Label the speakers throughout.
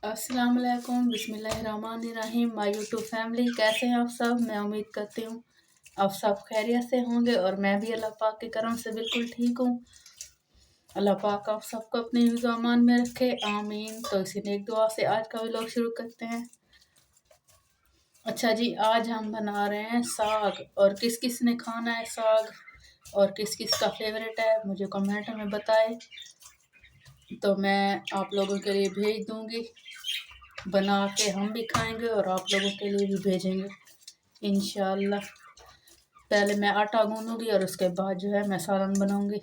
Speaker 1: अस्सलाम वालेकुम, बिस्मिल्लाहिर्रहमानिर्रहीम। माय यूट्यूब फैमिली, कैसे हैं आप सब? मैं उम्मीद करती हूँ आप सब खैरियत से होंगे और मैं भी अल्लाह पाक के करम से बिल्कुल ठीक हूँ। अल्लाह पाक आप सबको अपने हिफ्ज़ व अमान में रखे, आमीन। तो इसी नेक दुआ से आज का व्लॉग शुरू करते हैं। अच्छा जी, आज हम बना रहे हैं साग। और किस किस ने खाना है साग और किस किस का फेवरेट है मुझे कमेंट में बताएं, तो मैं आप लोगों के लिए भेज दूँगी। बना के हम भी खाएंगे और आप लोगों के लिए भी भेजेंगे इंशाल्लाह। पहले मैं आटा गूंदूंगी और उसके बाद जो है मैं सालन बनाऊंगी।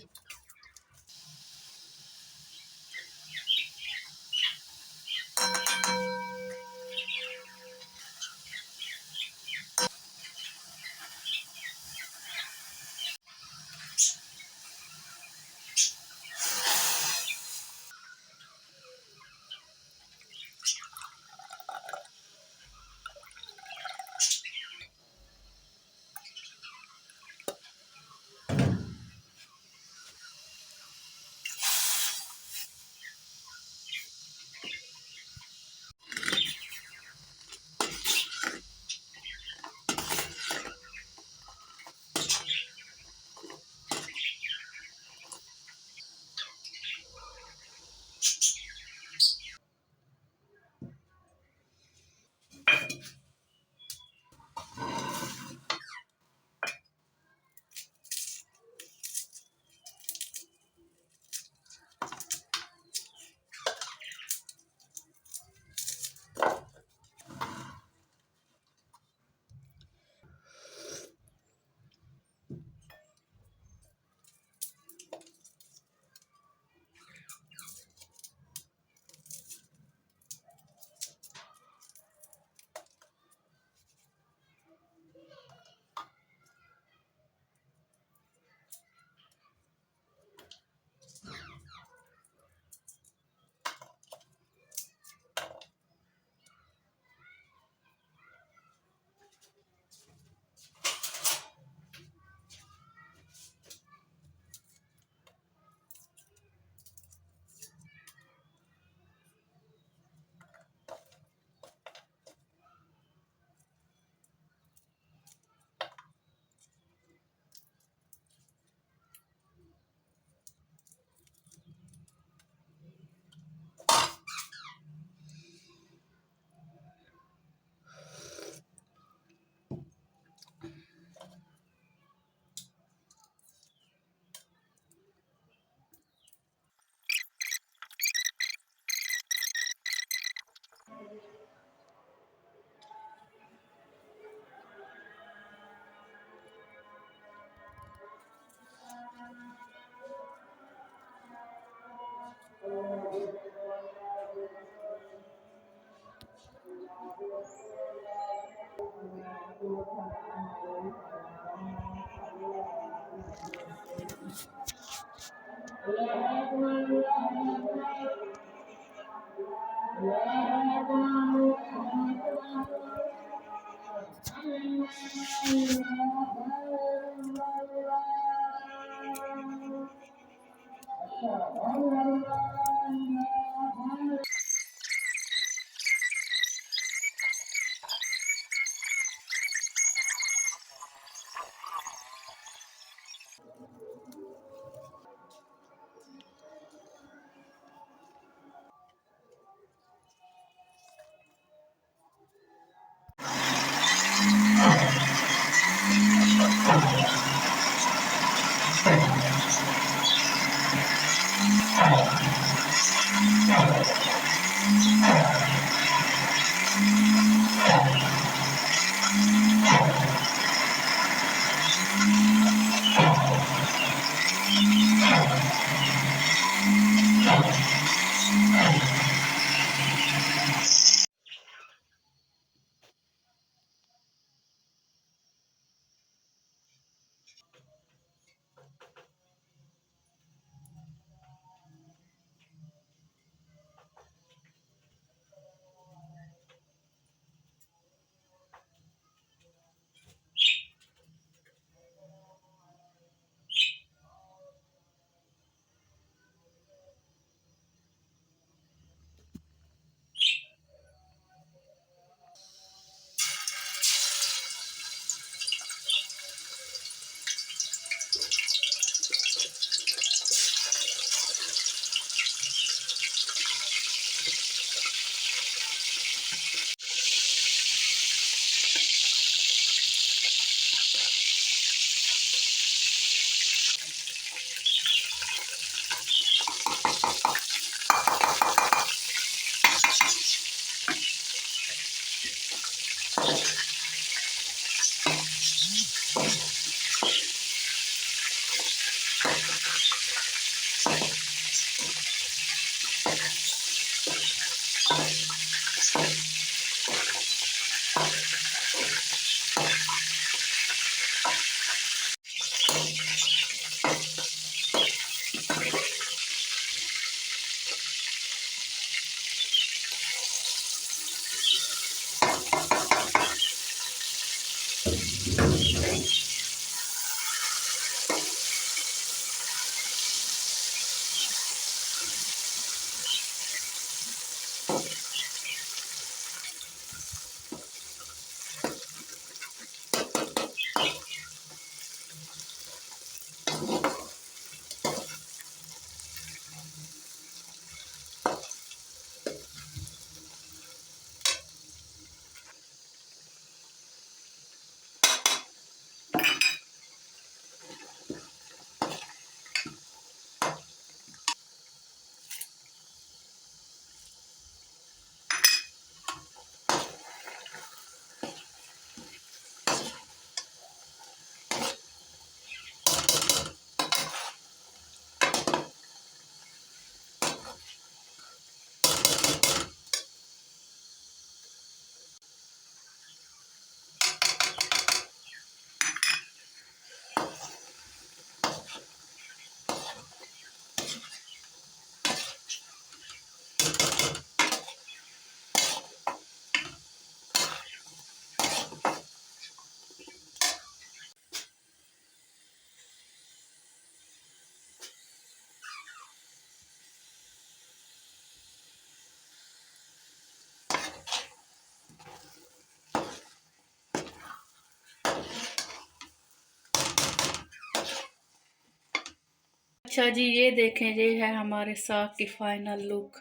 Speaker 1: अच्छा जी, ये देखें, ये है हमारे साग की फाइनल लुक।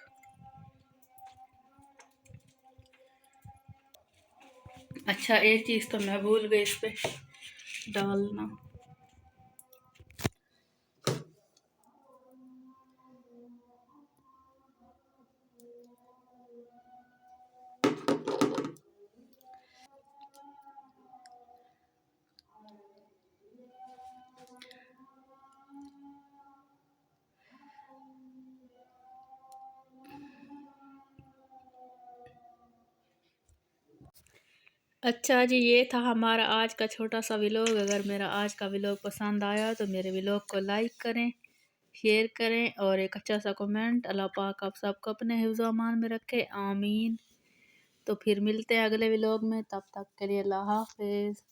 Speaker 1: अच्छा, एक चीज़ तो मैं भूल गई इस पे डालना। अच्छा जी, ये था हमारा आज का छोटा सा व्लॉग। अगर मेरा आज का व्लॉग पसंद आया तो मेरे व्लॉग को लाइक करें, शेयर करें और एक अच्छा सा कमेंट। अल्लाह पाक आप सबको अपने हिफ्ज़ अमान में रखे, आमीन। तो फिर मिलते हैं अगले व्लॉग में, तब तक के लिए अल्लाह हाफ़िज़।